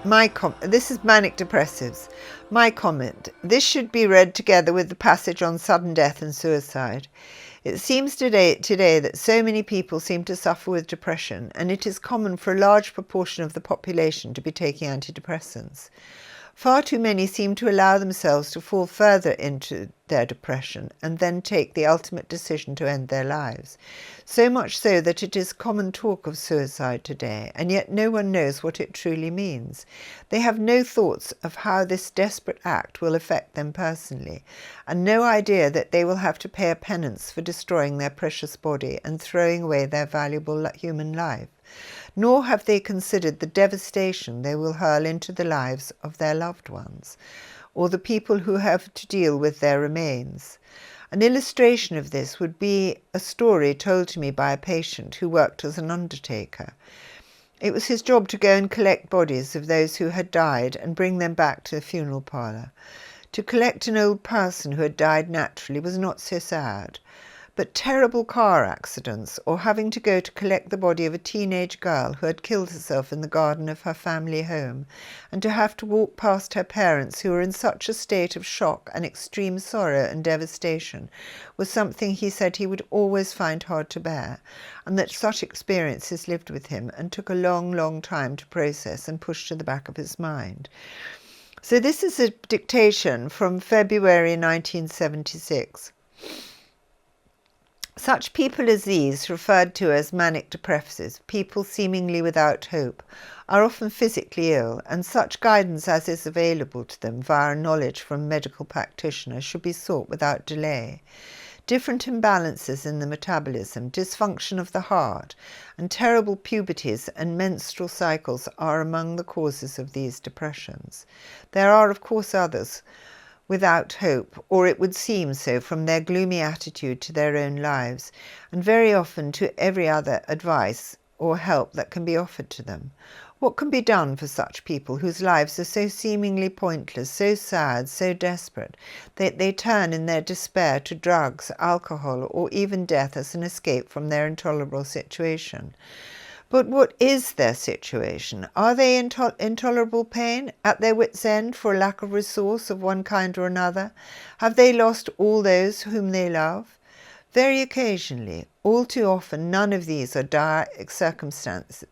This is Manic Depressives. My comment. This should be read together with the passage on sudden death and suicide. It seems today that so many people seem to suffer with depression, and it is common for a large proportion of the population to be taking antidepressants. Far too many seem to allow themselves to fall further into their depression and then take the ultimate decision to end their lives. So much so that it is common talk of suicide today, and yet no one knows what it truly means. They have no thoughts of how this desperate act will affect them personally, and no idea that they will have to pay a penance for destroying their precious body and throwing away their valuable human life. Nor have they considered the devastation they will hurl into the lives of their loved ones, or the people who have to deal with their remains. An illustration of this would be a story told to me by a patient who worked as an undertaker. It was his job to go and collect bodies of those who had died and bring them back to the funeral parlour. To collect an old person who had died naturally was not so sad. But terrible car accidents, or having to go to collect the body of a teenage girl who had killed herself in the garden of her family home, and to have to walk past her parents who were in such a state of shock and extreme sorrow and devastation, was something he said he would always find hard to bear, and that such experiences lived with him and took a long, long time to process and push to the back of his mind. So this is a dictation from February 1976. Such people as these, referred to as manic depressives, people seemingly without hope, are often physically ill, and such guidance as is available to them via knowledge from medical practitioners should be sought without delay. Different imbalances in the metabolism, dysfunction of the heart, and terrible puberties and menstrual cycles are among the causes of these depressions. There are, of course, others without hope, or it would seem so from their gloomy attitude to their own lives, and very often to every other advice or help that can be offered to them. What can be done for such people whose lives are so seemingly pointless, so sad, so desperate, that they turn in their despair to drugs, alcohol, or even death as an escape from their intolerable situation? But what is their situation? Are they in intolerable pain, at their wits' end for lack of resource of one kind or another? Have they lost all those whom they love? Very occasionally, all too often, none of these dire circumstances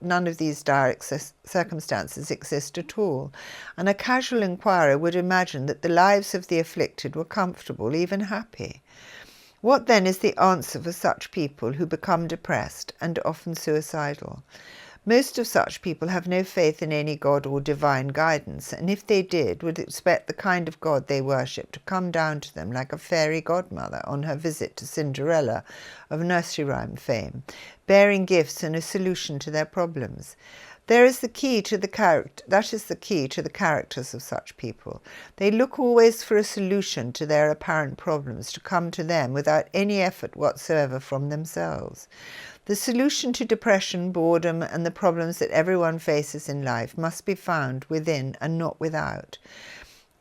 exist at all, and a casual inquirer would imagine that the lives of the afflicted were comfortable, even happy. What then is the answer for such people who become depressed and often suicidal? Most of such people have no faith in any God or divine guidance, and if they did, would expect the kind of God they worship to come down to them like a fairy godmother on her visit to Cinderella of nursery rhyme fame, bearing gifts and a solution to their problems. That is the key to the characters of such people. They look always for a solution to their apparent problems to come to them without any effort whatsoever from themselves. The solution to depression, boredom, and the problems that everyone faces in life must be found within and not without.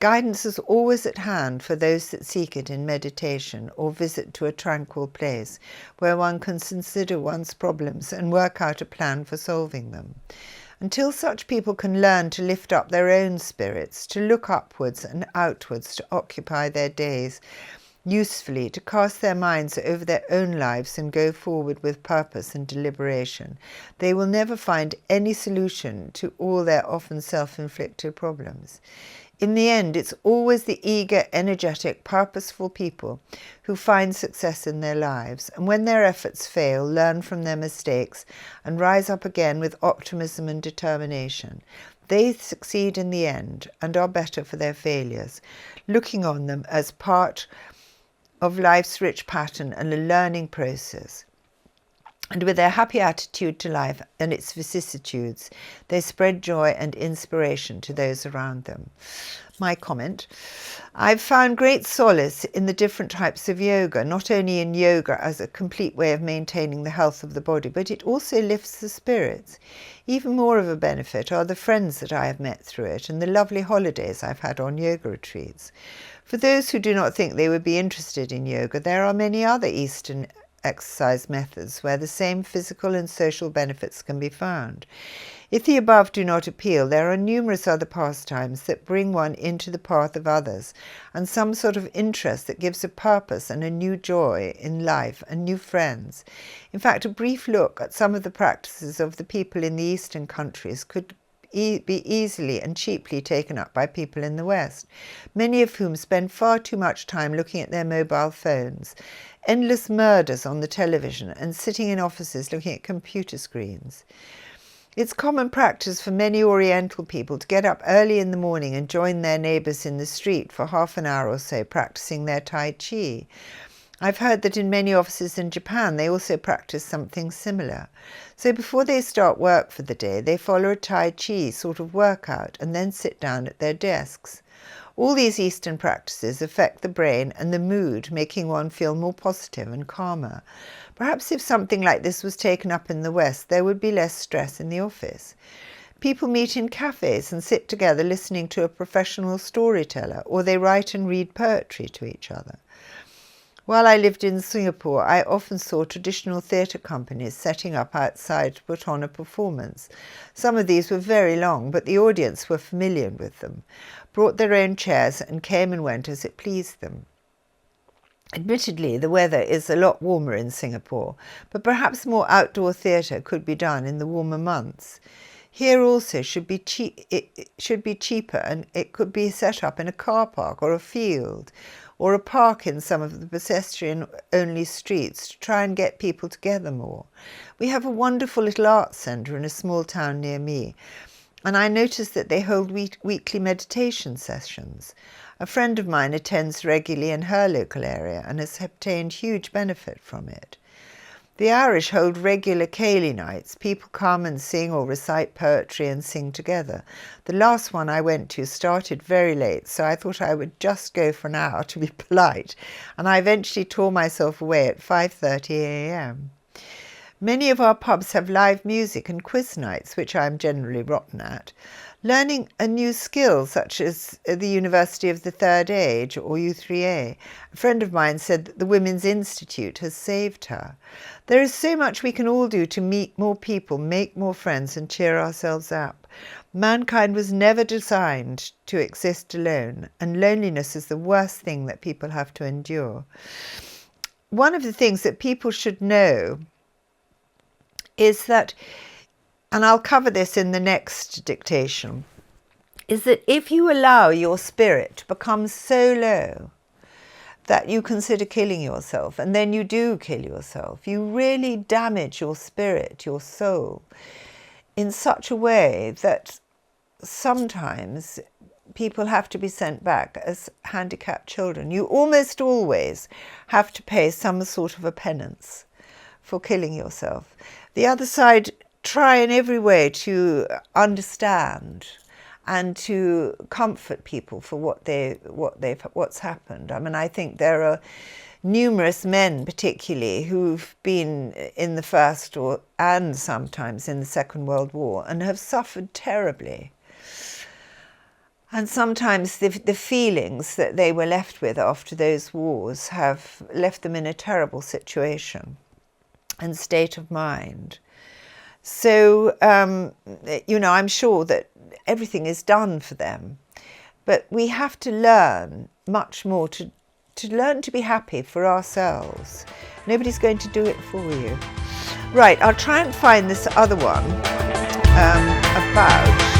Guidance is always at hand for those that seek it in meditation or visit to a tranquil place where one can consider one's problems and work out a plan for solving them. Until such people can learn to lift up their own spirits, to look upwards and outwards, to occupy their days usefully, to cast their minds over their own lives and go forward with purpose and deliberation, they will never find any solution to all their often self-inflicted problems. In the end, it's always the eager, energetic, purposeful people who find success in their lives, and when their efforts fail, learn from their mistakes and rise up again with optimism and determination. They succeed in the end and are better for their failures, looking on them as part of life's rich pattern and a learning process. And with their happy attitude to life and its vicissitudes, they spread joy and inspiration to those around them. My comment: I've found great solace in the different types of yoga, not only in yoga as a complete way of maintaining the health of the body, but it also lifts the spirits. Even more of a benefit are the friends that I have met through it and the lovely holidays I've had on yoga retreats. For those who do not think they would be interested in yoga, there are many other Eastern exercise methods where the same physical and social benefits can be found. If the above do not appeal, there are numerous other pastimes that bring one into the path of others, and some sort of interest that gives a purpose and a new joy in life and new friends. In fact, a brief look at some of the practices of the people in the Eastern countries could be easily and cheaply taken up by people in the West, many of whom spend far too much time looking at their mobile phones, endless murders on the television, and sitting in offices looking at computer screens. It's common practice for many Oriental people to get up early in the morning and join their neighbours in the street for half an hour or so practicing their Tai Chi. I've heard that in many offices in Japan they also practice something similar. So before they start work for the day, they follow a Tai Chi sort of workout and then sit down at their desks. All these Eastern practices affect the brain and the mood, making one feel more positive and calmer. Perhaps if something like this was taken up in the West, there would be less stress in the office. People meet in cafes and sit together listening to a professional storyteller, or they write and read poetry to each other. While I lived in Singapore, I often saw traditional theatre companies setting up outside to put on a performance. Some of these were very long, but the audience were familiar with them, brought their own chairs and came and went as it pleased them. Admittedly, the weather is a lot warmer in Singapore, but perhaps more outdoor theatre could be done in the warmer months. Here also it should be cheaper, and it could be set up in a car park or a field, or a park in some of the pedestrian-only streets to try and get people together more. We have a wonderful little art centre in a small town near me, and I noticed that they hold weekly meditation sessions. A friend of mine attends regularly in her local area and has obtained huge benefit from it. The Irish hold regular Ceilidh nights. People come and sing or recite poetry and sing together. The last one I went to started very late, so I thought I would just go for an hour to be polite, and I eventually tore myself away at 5:30 a.m. Many of our pubs have live music and quiz nights, which I am generally rotten at. Learning a new skill, such as the University of the Third Age or U3A. A friend of mine said that the Women's Institute has saved her. There is so much we can all do to meet more people, make more friends, and cheer ourselves up. Mankind was never designed to exist alone, and loneliness is the worst thing that people have to endure. One of the things that people should know is that, and I'll cover this in the next dictation, is that if you allow your spirit to become so low that you consider killing yourself, and then you do kill yourself, you really damage your spirit, your soul, in such a way that sometimes people have to be sent back as handicapped children. You almost always have to pay some sort of a penance for killing yourself. The other side try in every way to understand and to comfort people for what's happened. I mean, I think there are numerous men particularly who've been in the First and sometimes in the Second World War and have suffered terribly. And sometimes the feelings that they were left with after those wars have left them in a terrible situation and state of mind. So, I'm sure that everything is done for them, but we have to learn much more to learn to be happy for ourselves. Nobody's going to do it for you. Right, I'll try and find this other one about